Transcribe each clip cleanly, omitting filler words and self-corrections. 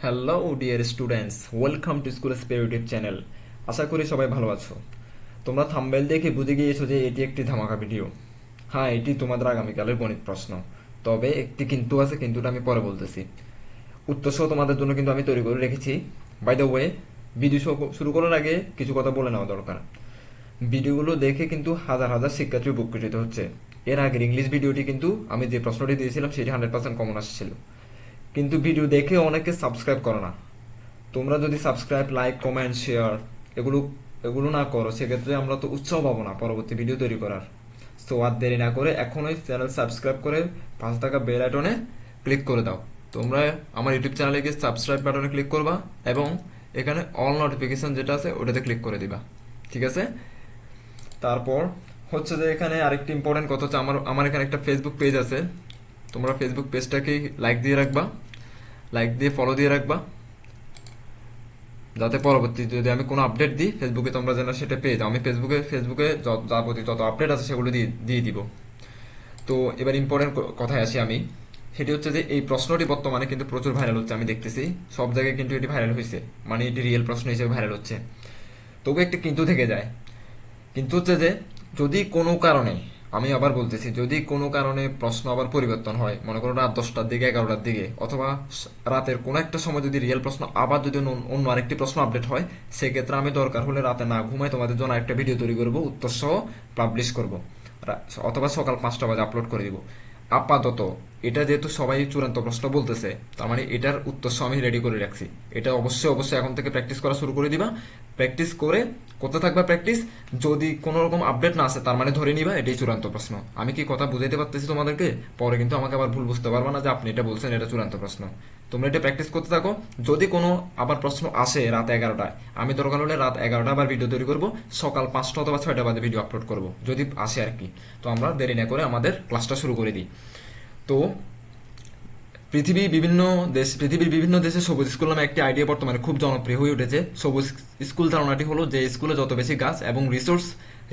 Hello dear students, welcome to school spare YouTube channel. আশা করি সবাই ভালো আছো। তোমরা থাম্বনেল দেখে বুঝে গিয়েছো যে এটি একটি ধামাকা ভিডিও। হ্যাঁ, এটি তোমাদের আগামীকালের গণিত প্রশ্ন। তবে একটি কিন্তু আছে, কিন্তুটা আমি পরে বলতেছি। উত্তর সহ তোমাদের জন্য কিন্তু আমি তৈরি করে রেখেছি। বাই দ্য ওয়ে, ভিডিও শুরু করার আগে কিছু কথা বলে নেওয়া দরকার। ভিডিওগুলো দেখে কিন্তু হাজার হাজার শিক্ষার্থী উপকৃত হচ্ছে। এর আগের ইংলিশ ভিডিওটি কিন্তু আমি যে প্রশ্নটি দিয়েছিলাম সেটি 100% কমন আসছিল, কিন্তু ভিডিও দেখে অনেকে সাবস্ক্রাইব করে না। তোমরা যদি সাবস্ক্রাইব, লাইক, কমেন্ট, শেয়ার এগুলো এগুলো না করো, সেক্ষেত্রে আমরা তো উৎসাহ পাবো না পরবর্তী ভিডিও তৈরি করার। সো আর দেরি না করে এখনই চ্যানেল সাবস্ক্রাইব করে পাশে থাকা বেল আইকনে ক্লিক করে দাও। তোমরা আমার ইউটিউব চ্যানেলে গিয়ে সাবস্ক্রাইব বাটনে ক্লিক করবা এবং এখানে অল নোটিফিকেশন যেটা আছে ওটাতে ক্লিক করে দিবা। ঠিক আছে? তারপর হচ্ছে যে এখানে আরেকটি ইম্পর্টেন্ট কথা হচ্ছে, আমার আমার এখানে একটা ফেসবুক পেজ আছে। তোমরা ফেসবুক পেজটাকে লাইক দিয়ে রাখবা, লাইক দিয়ে ফলো দিয়ে রাখবা, যাতে পরবর্তী যদি আমি কোনো আপডেট দিই ফেসবুকে তোমরা যেন সেটা পেয়ে যাও। আমি ফেসবুকে যাবতীয় যত আপডেট আছে সেগুলো দিয়ে দিয়ে দিব। তো এবার ইম্পর্টেন্ট কথায় আসি আমি। সেটি হচ্ছে যে এই প্রশ্নটি বর্তমানে কিন্তু প্রচুর ভাইরাল হচ্ছে, আমি দেখতেছি সব জায়গায় কিন্তু এটি ভাইরাল হয়েছে, মানে এটি রিয়েল প্রশ্ন হিসেবে ভাইরাল হচ্ছে। তবু একটি কিন্তু থেকে যায়। কিন্তু হচ্ছে যে যদি কোনো কারণে, আমি আবার বলতেছি, যদি কোনো কারণে প্রশ্ন আবার পরিবর্তন হয়, মনে করো রাত 10টার দিকে, 11টার দিকে, অথবা রাতের কোনো একটা সময় যদি রিয়েল প্রশ্ন আবার যদি অন্য আরেকটি প্রশ্ন আপডেট হয়, সেক্ষেত্রে আমি দরকার হলে রাতে না ঘুমাই তোমাদের জন্য একটা ভিডিও তৈরি করব, উত্তর সহ পাবলিশ করব, অথবা সকাল 5টা বাজে আপলোড করে দিব। আপাতত এটা যেহেতু সবাই চূড়ান্ত প্রশ্ন বলতেছে, তার মানে এটার উত্তর সহ আমি রেডি করে রাখছি। এটা অবশ্যই অবশ্যই এখন থেকে প্র্যাকটিস করা শুরু করে দিবা। প্র্যাকটিস করে করতে থাকবা প্র্যাকটিস। যদি কোনো রকম আপডেট না আসে, তার মানে ধরে নিবা এটাই চূড়ান্ত প্রশ্ন। আমি কি কথা বুঝাইতে পারতেছি তোমাদেরকে? পরে কিন্তু আমাকে আবার ভুল বুঝতে পারবা না যে আপনি এটা বলছেন এটা চূড়ান্ত প্রশ্ন। তোমরা এটা প্র্যাকটিস করতে থাকো। যদি কোনো আবার প্রশ্ন আসে রাত 11টায়, আমি দরকার হলে রাত 11টা আবার ভিডিও তৈরি করব, সকাল 5টা অথবা 6টা বাজে ভিডিও আপলোড করব, যদি আসে আর কি। তো আমরা দেরি না করে আমাদের ক্লাসটা শুরু করে দিই। তো পৃথিবীর বিভিন্ন দেশে সবুজ স্কুল নামে একটি আইডিয়া বর্তমানে খুব জনপ্রিয় হয়ে উঠেছে। সবুজ স্কুল ধারণাটি হলো যে স্কুলে যত বেশি গাছ এবং রিসোর্স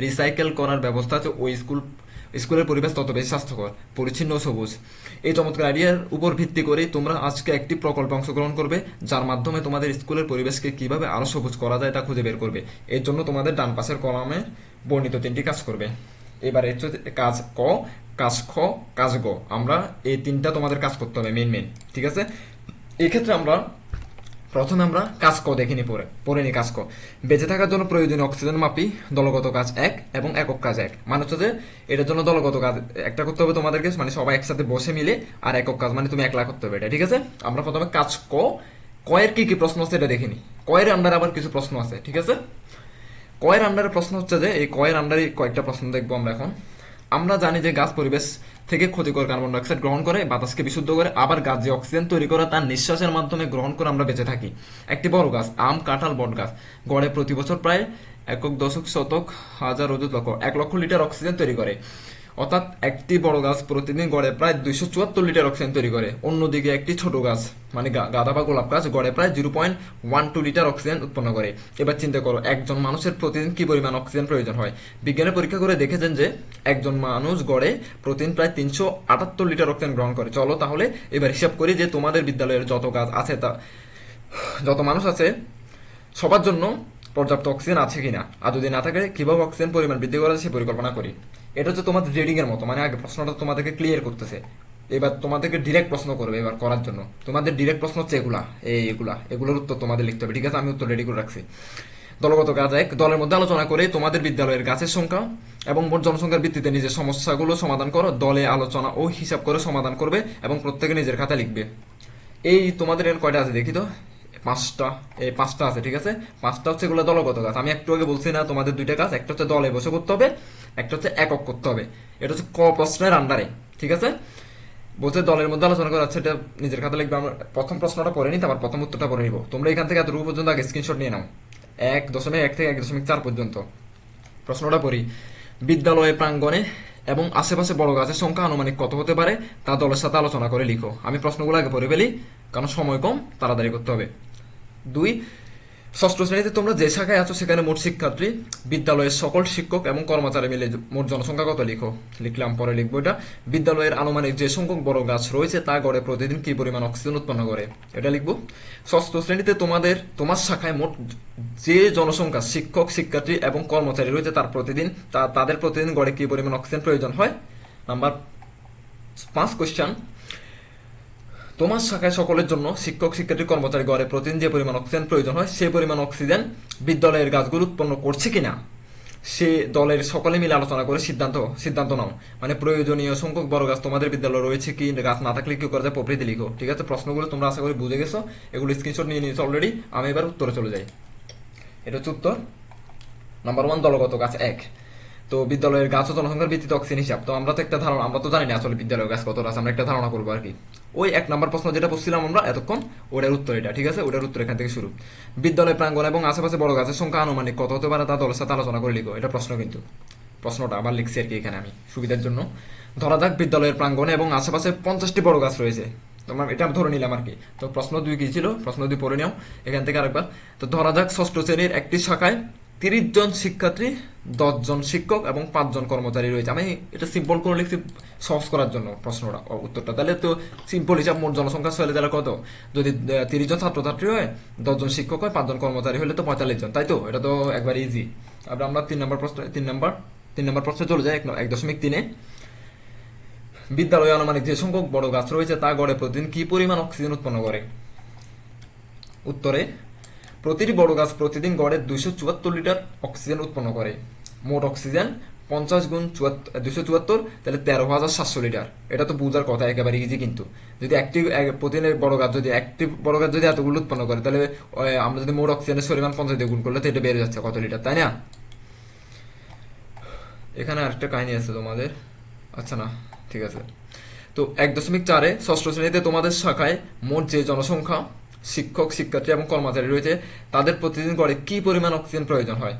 রিসাইকেল করার ব্যবস্থা আছে, ওই স্কুলের পরিবেশ তত বেশি স্বাস্থ্যকর, পরিচ্ছন্ন ও সবুজ। এই চমৎকার আইডিয়ার উপর ভিত্তি করে তোমরা আজকে একটি প্রকল্পে অংশগ্রহণ করবে, যার মাধ্যমে তোমাদের স্কুলের পরিবেশকে কিভাবে আরো সবুজ করা যায় তা খুঁজে বের করবে। এর জন্য তোমাদের ডান পাশের কলামে বর্ণিত 3টি কাজ করবে। এবারে হচ্ছে কাজ ক, কাজ খ, কাজ গ। আমরা এই 3টা তোমাদের কাজ করতে হবে, মেন মেন। ঠিক আছে? এই ক্ষেত্রে প্রথমে আমরা কাজ ক দেখিনি, পরে নি কাজ ক। বেঁচে থাকার জন্য প্রয়োজনীয় অক্সিজেন মাপি, দলগত কাজ 1 এবং একক কাজ 1। মানে হচ্ছে যে এটার জন্য দলগত কাজ একটা করতে হবে তোমাদেরকে, মানে সবাই একসাথে বসে মিলে, আর একক কাজ মানে তুমি একলা করতে হবে এটা। ঠিক আছে? আমরা প্রথমে কাজ ক, কয়ের কি কি প্রশ্ন আছে এটা দেখিনি। কয়ের আন্ডারে আবার কিছু প্রশ্ন আছে। ঠিক আছে? কয়ের আন্ডারে প্রশ্ন হচ্ছে যে এই কয়ের আন্ডারে কয়েকটা প্রশ্ন দেখবো আমরা এখন। আমরা জানি যে গাছ পরিবেশ থেকে ক্ষতিকর কার্বন ডাইঅক্সাইড গ্রহণ করে, বাতাসকে বিশুদ্ধ করে, আবার গাছ যে অক্সিজেন তৈরি করে তার নিঃশ্বাসের মাধ্যমে গ্রহণ করে আমরা বেঁচে থাকি। একটি বড় গাছ, আম, কাঁঠাল, বট গাছ, গড়ে প্রতি বছর প্রায় একক, দশক, শতক, হাজার, অযুত, লক্ষ 1 লক্ষ লিটার অক্সিজেন তৈরি করে। অর্থাৎ একটি বড় গাছ প্রতিদিন গড়ে প্রায় 274 লিটার অক্সিজেন তৈরি করে। অন্যদিকে একটি ছোট গাছ মানে গাঁদা বা গোলাপ গাছ গড়ে প্রায় 0.12 লিটার অক্সিজেন উৎপন্ন করে। এবার চিন্তা করো একজন মানুষের প্রতিদিন কি পরিমাণ অক্সিজেন প্রয়োজন হয়। বিজ্ঞানের পরীক্ষা করে দেখেছেন যে একজন মানুষ গড়ে প্রতিদিন প্রায় 378 লিটার অক্সিজেন গ্রহণ করে। চলো তাহলে এবার হিসাব করি যে তোমাদের বিদ্যালয়ের যত গাছ আছে, যত মানুষ আছে, সবার জন্য পর্যাপ্ত অক্সিজেন আছে কিনা, আর যদি না থাকে কিভাবে অক্সিজেন পরিমাণ বৃদ্ধি করা যায় সে পরিকল্পনা করি। এটা হচ্ছে তোমাদের রিডিং এর মতো, মানে আগে প্রশ্নটা তোমাদেরকে ক্লিয়ার করতেছে, এবার তোমাদেরকে ডিরেক্ট প্রশ্ন করবে। এবার করার জন্য তোমাদের ডিরেক্ট প্রশ্ন হচ্ছে এগুলোর উত্তর তোমাদের লিখতে হবে। ঠিক আছে? আমি উত্তর রেডি করে রাখছি। দলগত কাজ 1, দলের মধ্যে আলোচনা করে তোমাদের বিদ্যালয়ের গাছের সংখ্যা এবং মোট জনসংখ্যার ভিত্তিতে নিজের সমস্যাগুলো সমাধান করো। দলে আলোচনা ও হিসাব করে সমাধান করবে এবং প্রত্যেকে নিজের খাতায় লিখবে। এই তোমাদের এখানে কয়টা আছে দেখি তো? 5টা। এই 5টা আছে। ঠিক আছে? 5টা হচ্ছে এগুলো দলগত কাজ। আমি একটু আগে বলছি না তোমাদের 2টা কাজ, একটা হচ্ছে দলে বসে করতে হবে, একটা হচ্ছে একক করতে হবে। এটা হচ্ছে ক প্রশ্নের আন্ডারে। ঠিক আছে? বলছে দলের মধ্যে আলোচনা করা আছে, এটা নিজের খাতা লিখবে। আমরা প্রথম প্রশ্নটা পড়ে নিই, তারপর প্রথম উত্তরটা পড়ে নিব। তোমরা এখান থেকে এতটুকু পর্যন্ত আগে স্ক্রিনশট নিয়ে নাও, 1.1 থেকে 1.4 পর্যন্ত। প্রশ্নটা পড়ি। বিদ্যালয় প্রাঙ্গণে এবং আশেপাশে বড় গাছের সংখ্যা আনুমানিক কত হতে পারে তা দলের সাথে আলোচনা করে লিখো। আমি প্রশ্নগুলো আগে পড়ে ফেলি, কারণ সময় কম, তাড়াতাড়ি করতে হবে। 2, ষষ্ঠ শ্রেণীতে তোমরা যে শাখায় আছো সেখানে মোট শিক্ষার্থী, বিদ্যালয়ের সকল শিক্ষক এবং কর্মচারী মিলে মোট জনসংখ্যা কত লিখো। লিখলাম, পরে লিখবো এটা। বিদ্যালয়ের আনুমানিক যে সংখ্যক বড় গাছ রয়েছে তা গড়ে প্রতিদিন কি পরিমাণ অক্সিজেন উৎপন্ন করে, এটা লিখবো। ষষ্ঠ শ্রেণীতে তোমার শাখায় মোট যে জনসংখ্যা, শিক্ষক, শিক্ষার্থী এবং কর্মচারী রয়েছে তাদের প্রতিদিন গড়ে কি পরিমাণ অক্সিজেন প্রয়োজন হয়। নাম্বার 5 কোশ্চেন, তোমার শাখায় সকলের জন্য, শিক্ষক, শিক্ষার্থী, কর্মচারী গড়ে প্রতিদিন যে পরিমাণ অক্সিজেন প্রয়োজন হয় সেই পরিমাণ অক্সিজেন বিদ্যালয়ের গাছগুলো উৎপন্ন করছে কিনা সে দলের সকলে মিলে আলোচনা করে সিদ্ধান্ত নাও। মানে প্রয়োজনীয় সংখ্যক বড় গাছ তোমাদের বিদ্যালয়ে রয়েছে কি, গাছ না থাকলে কি করা যায়, প্রভৃতি লিখো। ঠিক আছে, প্রশ্নগুলো তোমরা আশা করি বুঝে গেছো, এগুলো স্ক্রিনশট নিয়ে নিয়েছো অলরেডি। আমি এবার উত্তরে চলে যাই। এটা হচ্ছে উত্তর। নাম্বার 1, দলগত গাছ 1। তো বিদ্যালয়ের গাছ ও জনসংখ্যার ভিত্তিতে অক্সিজেন হিসাব। তো আমরা তো একটা ধারণা, আমরা তো জানি না আসলে বিদ্যালয়ের গাছ কত আছে, আমরা একটা ধারণা করবো আর কি। ওই 1 নাম্বার প্রশ্ন যেটা পড়ছিলাম আমরা এতক্ষণ, ওটার উত্তর এটা। ঠিক আছে, ওটার উত্তর এখান থেকে শুরু। বিদ্যালয় প্রাঙ্গণ এবং আশেপাশে বড় গাছের সংখ্যা আনুমানিক কত হতে পারে তা দলের সাথে আলোচনা করে লিখো। এটা প্রশ্ন, কিন্তু প্রশ্নটা আবার লিখছি আর কি এখানে আমি সুবিধার জন্য। ধরা যাক বিদ্যালয়ের প্রাঙ্গণে এবং আশেপাশে 50টি বড় গাছ রয়েছে। তোমার এটা ধরে নিলাম আর কি। তো প্রশ্ন 2 কি ছিল, প্রশ্ন 2 পড়ে নাও এখান থেকে আরেকবার। তো ধরা যাক ষষ্ঠ শ্রেণীর একটি শাখায় 30 জন শিক্ষার্থী, 10 জন শিক্ষক এবং 5 জন কর্মচারী রয়েছে। আমি এটা সিম্পল করে লিখছি সহজ করার জন্য প্রশ্নটা, উত্তরটা। তাহলে তো সিম্পল হিসাব, মোট জনসংখ্যা হলে তাহলে কত, যদি 30 জন ছাত্রছাত্রী হয়, 10 জন শিক্ষক হয়, 5 জন কর্মচারী হলে তো 45 জন, তাই তো? এটা তো একবার ইজি। আমরা 3 নম্বর প্রশ্নে চলে যাই। 1.3-এ বিদ্যালয়ে আনুমানিক যে সংখ্যক বড় গাছ রয়েছে তা গড়ে প্রতিদিন কি পরিমাণ অক্সিজেন উৎপন্ন করে। উত্তরে, প্রতিটি বড় গাছ প্রতিদিন গড়ে 274 লিটার অক্সিজেন উৎপন্ন করে। মোট অক্সিজেন 50 গুণ 274, তাহলে 13,700 লিটার। এটা তো বুঝার কথা, একেবারে ইজি। কিন্তু যদি প্রতিদিনের একটি বড় গাছ যদি এতগুলো উৎপন্ন করে, তাহলে আমরা যদি মোট অক্সিজেনের পরিমাণ 50 দিয়ে গুণ করলে তো এটা বেড়ে যাচ্ছে কত লিটার, তাই না? এখানে আরেকটা কাহিনী আছে তোমাদের, আচ্ছা না, ঠিক আছে। তো 1.4-এ ষষ্ঠ শ্রেণীতে তোমাদের শাখায় মোট যে জনসংখ্যা, শিক্ষক, শিক্ষার্থী এবং কর্মচারী রয়েছে তাদের প্রতিদিন গড়ে কি পরিমাণ অক্সিজেন প্রয়োজন হয়।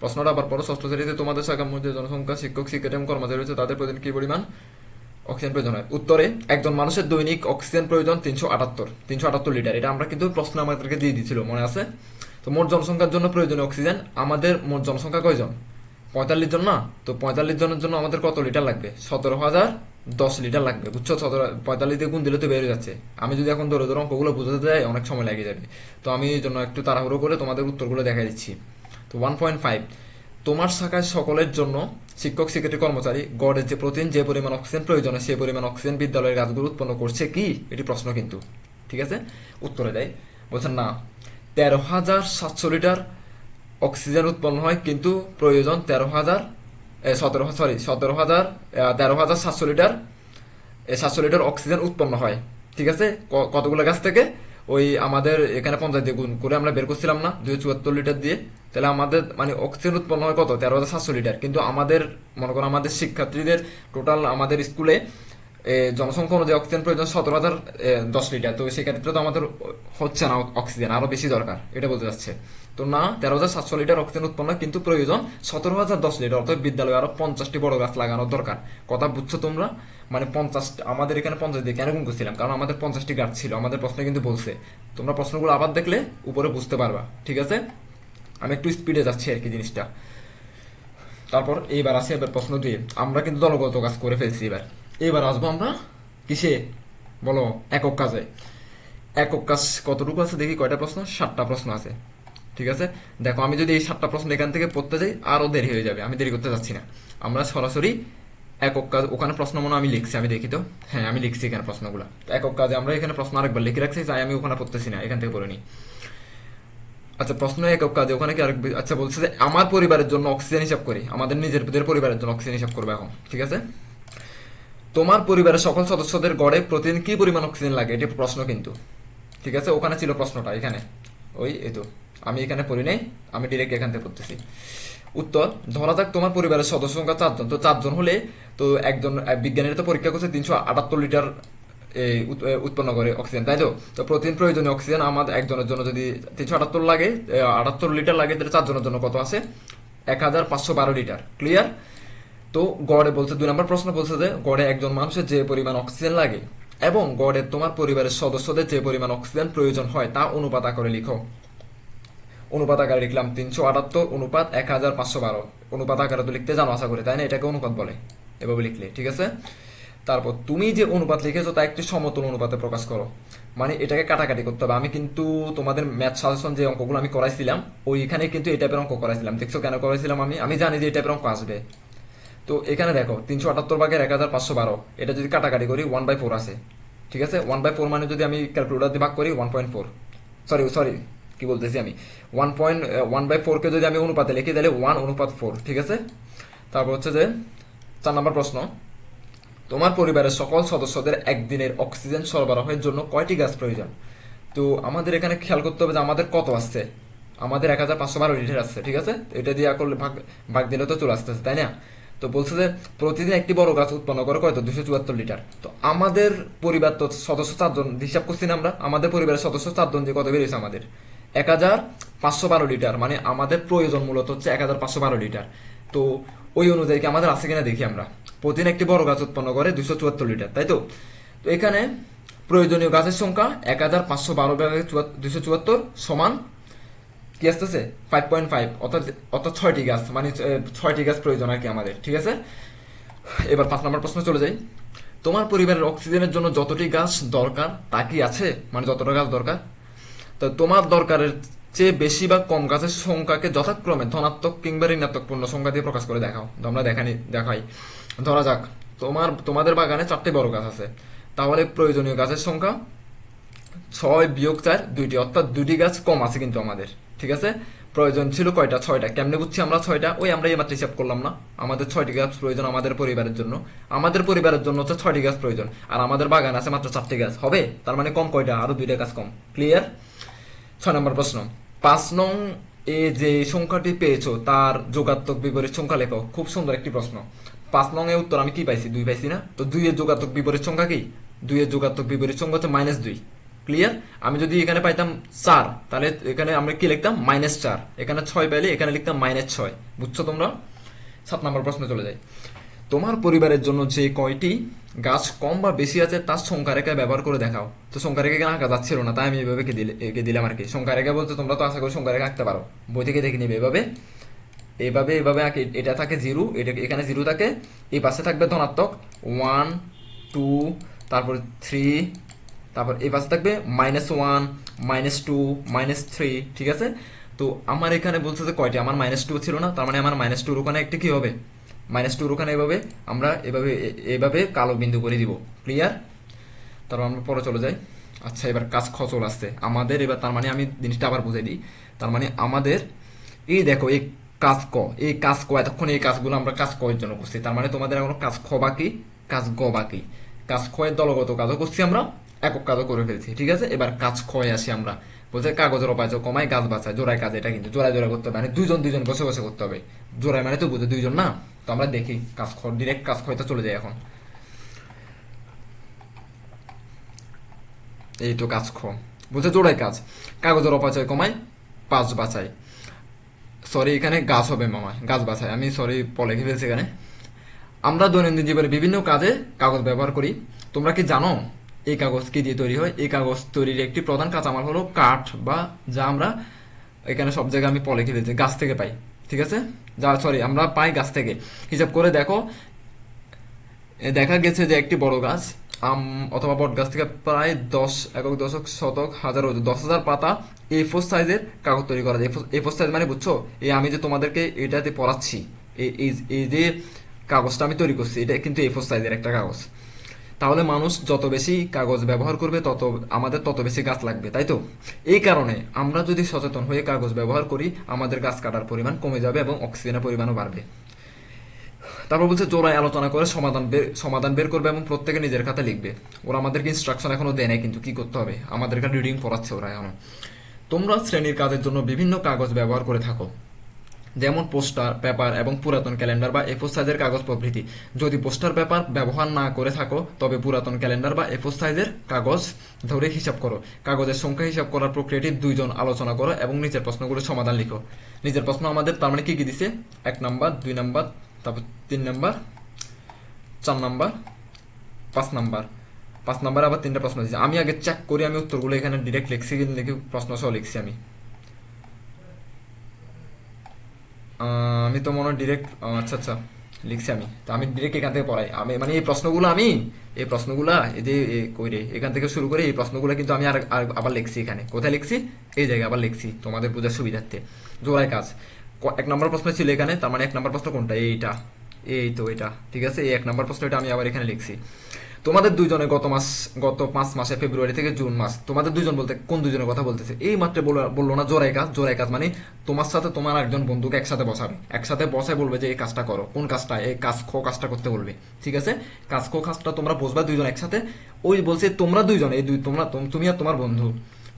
প্রশ্নটা আবার পড়ো। ষষ্ঠ শ্রেণীতে তোমাদের শাখার মধ্যে জনসংখ্যা, শিক্ষক, শিক্ষার্থী এবং কর্মচারী রয়েছে তাদের প্রতিদিন কি পরিমাণ অক্সিজেন প্রয়োজন হয়। উত্তরে, একজন মানুষের দৈনিক অক্সিজেন প্রয়োজন 378 লিটার। এটা আমরা কিন্তু প্রশ্ন আমাদেরকে দিয়ে দিয়েছিল, মনে আছে? তো মোট জনসংখ্যার জন্য প্রয়োজনীয় অক্সিজেন, আমাদের মোট জনসংখ্যা কয়জন, 45 জন না? তো 45 জনের জন্য আমাদের কত লিটার লাগবে, 17,010 লিটার লাগবে। বুঝছো, 45 দিয়ে গুণ দিলে তো বেড়ে যাচ্ছে। আমি যদি এখন ধরে অঙ্কগুলো বুঝাতে যাই অনেক সময় লেগে যাবে। তো আমি এই জন্য একটু তাড়াহুড়ো করে তোমাদের উত্তরগুলো দেখা দিচ্ছি। তো 1.5, তোমার শাখায় সকলের জন্য, শিক্ষক, শিক্ষার্থী, কর্মচারী গড়ে যে প্রতিদিন যে পরিমাণ অক্সিজেন প্রয়োজন হয় সেই পরিমাণ অক্সিজেন বিদ্যালয়ের গাছগুলো উৎপন্ন করছে কি, এটি প্রশ্ন কিন্তু। ঠিক আছে, উত্তরে দেয়, বলছেন না, 13,700 লিটার অক্সিজেন উৎপন্ন হয়, কিন্তু প্রয়োজন 13,700 লিটার 700 লিটার অক্সিজেন উৎপন্ন হয়। ঠিক আছে, কতগুলো গাছ থেকে? ওই আমাদের এখানে 50 দিয়ে গুণ করে আমরা বের করছিলাম না 274 লিটার দিয়ে। তাহলে আমাদের মানে অক্সিজেন উৎপন্ন হয় কত, 13,700 লিটার। কিন্তু আমাদের মনে করো আমাদের শিক্ষার্থীদের টোটাল আমাদের স্কুলে জনসংখ্যা অনুযায়ী অক্সিজেন প্রয়োজন 17,010 লিটার। তো সেক্ষেত্রে তো আমাদের হচ্ছে না অক্সিজেন, আরো বেশি দরকার, এটা বলতে যাচ্ছে। তো না, 13,700 লিটার অক্সিজেন উৎপন্ন, কিন্তু প্রয়োজন 17,010 লিটার। অর্থাৎ বিদ্যালয়ে আরো 50টি বড় গাছ লাগানোর দরকার। কথা বুঝছো তোমরা? মানে 50, আমাদের এখানে 50 দিয়ে কেন গুণ করছিলাম, কারণ আমাদের 50টি গাছ ছিল। আমাদের প্রশ্নে কিন্তু বলছে, তোমরা প্রশ্নগুলো আবার দেখলে উপরে বুঝতে পারবা। ঠিক আছে, আমি একটু স্পিডে যাচ্ছি আর কি জিনিসটা। তারপর এইবার আসি এবার প্রশ্ন 2। আমরা কিন্তু দলগত কাজ করে ফেলছি। এবার আসবো আমরা কিসে, বলো, একক কাজে। একক কাজ কতটুকু আছে দেখি, কয়টা প্রশ্ন, 7টা প্রশ্ন আছে। ঠিক আছে, দেখো আমি যদি এই 7টা প্রশ্ন এখান থেকে পড়তে যাই আরো দেরি হয়ে যাবে, আমি দেরি করতে যাচ্ছি না। আমরা সরাসরি একক কাজ, ওখানে প্রশ্ন মনে আমি লিখছি, আমি দেখি তো, হ্যাঁ আমি লিখছি এখানে প্রশ্নগুলো। একক কাজে আমরা এখানে প্রশ্ন আরেকবার লিখে রাখছি, তাই আমি ওখানে পড়তেছি না, এখান থেকে পড়ে নিই। আচ্ছা, প্রশ্ন একক কাজে ওখানে কি আরেক, আচ্ছা বলছে যে আমার পরিবারের জন্য অক্সিজেন হিসাব করি, আমাদের নিজেদের পরিবারের জন্য অক্সিজেন হিসাব করবো এখন। ঠিক আছে, তোমার পরিবারের সকল সদস্যদের গড়ে প্রতিদিন কি পরিমাণ অক্সিজেন লাগে, এটি প্রশ্ন কিন্তু। ঠিক আছে, ওখানে ছিল প্রশ্নটা, এখানে ওই এই তো আমি এখানে পড়ি নাই, আমি ডিরেক্ট এখান থেকে পড়তেছি। উত্তর, ধরা যাক তোমার পরিবারের সদস্য সংখ্যা 4 জন। তো 4 জন হলে তো একজন বিজ্ঞানীরা তো পরীক্ষা করছে 378 লিটার উৎপন্ন করে অক্সিজেন, তাই তো? তো প্রতিদিন প্রয়োজনীয় অক্সিজেন আমাদের একজনের জন্য যদি 378 লাগে, 78 লিটার লাগে, তাহলে 4 জনের জন্য কত আছে, 1,512 লিটার। ক্লিয়ার? তো গড়ে বলছে, 2 নম্বর প্রশ্ন বলছে যে গড়ে একজন মানুষের যে পরিমাণ অক্সিজেন লাগে এবং গড়ে তোমার পরিবারের সদস্যদের যে পরিমাণ অক্সিজেন প্রয়োজন হয় তা অনুপাত আকারে লিখো। অনুপাত আকারে লিখলাম 378 অনুপাত 1512। অনুপাত আকারে তো লিখতে জানো আশা করি, তাই না? এটাকে অনুপাত বলে এভাবে লিখলে, ঠিক আছে? তারপর তুমি যে অনুপাত লিখেছো তা একটি সমতুল অনুপাতে প্রকাশ করো, মানে এটাকে কাটাকাটি করতে হবে। আমি কিন্তু তোমাদের ম্যাথ সাজেশন যে অঙ্কগুলো আমি করাইছিলাম ওইখানে কিন্তু এই টাইপের অঙ্ক করাইছিলাম। দেখছো কেন করাইছিলাম? আমি জানি যে এই টাইপের অঙ্ক আসবে। তো এখানে দেখো 378 ভাগের 1512, এটা যদি কাটাকাটি করি 1/4 আছে, ঠিক আছে? 1/4 মানে যদি আমি ক্যালকুলেটর দিয়ে ভাগ করি 1.4, সরি সরি কি বলতেছি আমি, 1.1/4 কে যদি আমি অনুপাতে লিখি তাহলে 1:4, ঠিক আছে? তারপর হচ্ছে যে 4 নম্বর প্রশ্ন, তোমার পরিবারের সকল সদস্যদের একদিনের অক্সিজেন সরবরাহের জন্য কয়টি গাছ প্রয়োজন? তো আমাদের এখানে খেয়াল করতে হবে যে আমাদের কত আসছে। আমাদের 1512 লিটার আসছে, ঠিক আছে? তো এটা দিয়ে করলে ভাগ ভাগ দিলে তো চলে আসতেছে, তাই না? তো বলছে যে প্রতিদিন একটি বড় গাছ উৎপন্ন করে কয়তো 274 লিটার। তো আমাদের পরিবার তো সদস্য 4 জন, হিসাব করছি না আমরা, আমাদের পরিবারের সদস্য 4 জন, যে কত বেরিয়েছে আমাদের 1512 লিটার, মানে আমাদের প্রয়োজন মূলত হচ্ছে 1512 লিটার। তো ওই অনুযায়ী কি আমাদের আছে কিনা দেখি আমরা। প্রতিদিন একটি বড় গাছ উৎপন্ন করে 274 লিটার, তাই তো? তো এখানে প্রয়োজনীয় গাছের সংখ্যা 1512/274 সমান কি আসতেছে 5.5, অর্থাৎ অর্থাৎ 6টি গাছ, মানে 6টি গাছ প্রয়োজন আর কি আমাদের, ঠিক আছে? এবার 5 নম্বর প্রশ্ন চলে যাই। তোমার পরিবারের অক্সিজেনের জন্য যতটি গাছ দরকার তা কি আছে, মানে যতটা গাছ দরকার? তো তোমার দরকারের চেয়ে বেশি বা কম গাছের সংখ্যাকে যথাক্রমে ধনাত্মক কিংবা ঋণাত্মক পূর্ণ সংখ্যা দিয়ে প্রকাশ করে দেখাও। তো আমরা দেখাই। ধরা যাক তোমাদের বাগানে 4টি বড় গাছ আছে, তাহলে প্রয়োজনীয় গাছের সংখ্যা 6 - 4 2টি, অর্থাৎ 2টি গাছ কম আছে কিন্তু আমাদের, ঠিক আছে? প্রয়োজন ছিল কয়টা? 6টা। কেমনে বুঝছি আমরা 6টা? ওই আমরা এইমাত্র হিসাব করলাম না, আমাদের 6টি গাছ প্রয়োজন আমাদের পরিবারের জন্য। আমাদের পরিবারের জন্য হচ্ছে 6টি গাছ প্রয়োজন, আর আমাদের বাগান আছে মাত্র 4টি গাছ, হবে? তার মানে কম কয়টা? আরো 2টা গাছ কম। ক্লিয়ার? 6 নম্বর প্রশ্ন, 5 নং এ যে সংখ্যাটি পেয়েছো তার যোগাত্মক বিপরীত সংখ্যা লেখো। খুব সুন্দর একটি প্রশ্ন। 5 নং এ উত্তর আমি কি পাইছি? 2 পাইছি না? তো 2 এর যোগাত্মক বিপরীত সংখ্যা কি? 2 এর যোগাত্মক বিপরীত সংখ্যা হচ্ছে -2। ক্লিয়ার? আমি যদি এখানে পাইতাম 4, তাহলে এখানে আমরা কি লিখতাম? -4। এখানে 6 পাইলে এখানে লিখতাম -6। বুঝছো তোমরা? 7 নম্বর প্রশ্ন চলে যায়। তোমার পরিবারের জন্য যে কয়টি গাছ কম বা বেশি আছে তার সংখ্যা রেখা ব্যবহার করে দেখাও। তো সংখ্যা রেখা এখানে আঁকা যাচ্ছিল না, তাই আমি এভাবে এঁকে দিলাম আর কি। সংখ্যা রেখা বলতে তোমরা তো আশা করি সংখ্যা রেখা আঁকতে পারো, বই থেকে দেখে নিবে। এভাবে এভাবে এভাবে আঁকে। এটা থাকে 0, এটা এখানে 0 থাকে, এই পাশে থাকবে ধনাত্মক 1 2, তারপর 3, তারপর এই পাশে থাকবে -1 -2 -3, ঠিক আছে? তো আমার এখানে বলছে যে কয়টি, আমার -2 ছিল না, তার মানে আমার -2 ওখানে একটা কি হবে? -2 ওখানে এভাবে আমরা এভাবে কালো বিন্দু করে দিব। ক্লিয়ার? তারপর আমরা পরে চলে যাই। আচ্ছা, এবার কাজ খ চলে আসছে আমাদের। এবার তার মানে আমি জিনিসটা আবার বুঝাই দিই। তার মানে আমাদের এই দেখো এই কাজ ক এতক্ষণ এই কাজগুলো আমরা কাজ ক এর জন্য করছি। তার মানে তোমাদের এখনো কাজ খ বাকি, কাজ গ বাকি। কাজ খ এর দলগত কাজও করছি আমরা, একক কাজও করে ফেলছি, ঠিক আছে? এবার কাজ খ এ আসি আমরা। বলছে কাগজের অপাচক কমায় গাছ বাঁচায়, জোড়ায় কাজ। এটা কিন্তু জোড়ায় জোড়ায় করতে হবে, মানে দুজন দুজন বসে বসে করতে হবে। জোড়ায় মানে তো বুঝে 2 জন না? তো আমরা দেখি কাজ খ, ডিরেক্ট কাজ খতে চলে যাই এখন। এই তো কাজ খ বলছে জোড়ায় কাজ, কাগজের অপচয় কমায় পাঁচ বাঁচায়। সরি, এখানে গাছ হবে মামা, গাছ বাঁচায়। আমি সরি লিখে ফেলছি এখানে। আমরা দৈনন্দিন জীবনে বিভিন্ন কাজে কাগজ ব্যবহার করি। তোমরা কি জানো এই কাগজ কি দিয়ে তৈরি হয়? এই কাগজ তৈরির একটি প্রধান কাঁচামাল হলো কাঠ, বা যা আমরা এখানে সব জায়গায় আমি লিখে ফেলছি গাছ থেকে পাই, ঠিক আছে? আমরা পাই গাছ থেকে। হিসাব করে দেখো, দেখা গেছে যে একটি বড় গাছ আম অথবা বট গাছ থেকে প্রায় 10 একক দশক শতক হাজার 10,000 পাতা A4 সাইজের কাগজ তৈরি করা যায়। A4 সাইজ মানে বুঝছো? এই আমি যে তোমাদেরকে এটাতে পড়াচ্ছি, এই যে কাগজটা আমি তৈরি করছি, এটা কিন্তু A4 সাইজের একটা কাগজ। তাহলে মানুষ যত বেশি কাগজ ব্যবহার করবে আমাদের তত বেশি গাছ লাগবে, তাই তো? এই কারণে আমরা যদি সচেতন হয়ে কাগজ ব্যবহার করি, আমাদের গাছ কাটার পরিমাণ কমে যাবে এবং অক্সিজেনের পরিমাণও বাড়বে। তারপর বলছে জোড়ায় আলোচনা করে সমাধান বের করবে এবং প্রত্যেকে নিজের খাতে লিখবে। ওরা আমাদেরকে ইনস্ট্রাকশন এখনো দেয় নাই কিন্তু কি করতে হবে, আমাদের এখানে রিডিং পড়াচ্ছে ওরা এখনো। তোমরা শ্রেণীর কাজের জন্য বিভিন্ন কাগজ ব্যবহার করে থাকো, যেমন পোস্টার, পেপার এবং পুরাতন ক্যালেন্ডার বা A4 সাইজের কাগজ প্রভৃতি। যদি পোস্টার, পেপার ব্যবহার না করে থাকো তবে পুরাতন ক্যালেন্ডার বা A4 সাইজের কাগজ ধরে হিসাব করো। কাগজের সংখ্যা হিসাব করার প্রক্রিয়াটি 2 জন আলোচনা করো এবং নিচের প্রশ্নগুলোর সমাধান লিখো। নিচের প্রশ্ন আমাদের তার মানে কি কি দিছে? 1 নাম্বার, 2 নাম্বার, তারপর 3 নাম্বার, 4 নাম্বার, 5 নাম্বার। 5 নাম্বার আবার 3টা প্রশ্ন দিচ্ছে। আমি আগে চেক করি আমি উত্তরগুলো এখানে ডিরেক্ট লিখছি, লিখে প্রশ্ন সহ লিখছি আমি। আমি তো মনে হয় ডিরেক্ট, আচ্ছা আচ্ছা লিখছি আমি, তো আমি ডিরেক্ট এখান থেকে পড়াই। আমি মানে এই প্রশ্নগুলা এই যে কই রে, এখান থেকে শুরু করে এই প্রশ্নগুলো কিন্তু আমি আবার লিখছি এখানে। কোথায় লিখছি? এই জায়গায় আবার লিখছি তোমাদের বোঝার সুবিধার্থে। জোড়ায় কাজ, এক নম্বর প্রশ্ন ছিল এখানে, তার মানে এক নম্বর প্রশ্ন কোনটা? এইটা, এই তো এটা, ঠিক আছে। এই এক নম্বর প্রশ্ন, এটা আমি আবার এখানে লিখছি। তোমাদের দুইজনে গত 5 মাসে ফেব্রুয়ারি থেকে জুন মাস, তোমাদের দুইজন বলতে কোন দুইজনের কথা বলতেছে? এই মাত্র বললো না জোড়াই কাজ। জোড়াই কাজ মানে তোমার সাথে তোমার একজন বন্ধুকে একসাথে বসাবে, একসাথে বসায় বলবে যে এই কাজটা করো। কোন কাজটা? এই কাজটা করতে বলবে, ঠিক আছে। কাজটা তোমরা বসবা দুইজন একসাথে। ওই বলছে তোমরা দুইজন, এই দুই তোমরা, তুমি আর তোমার বন্ধু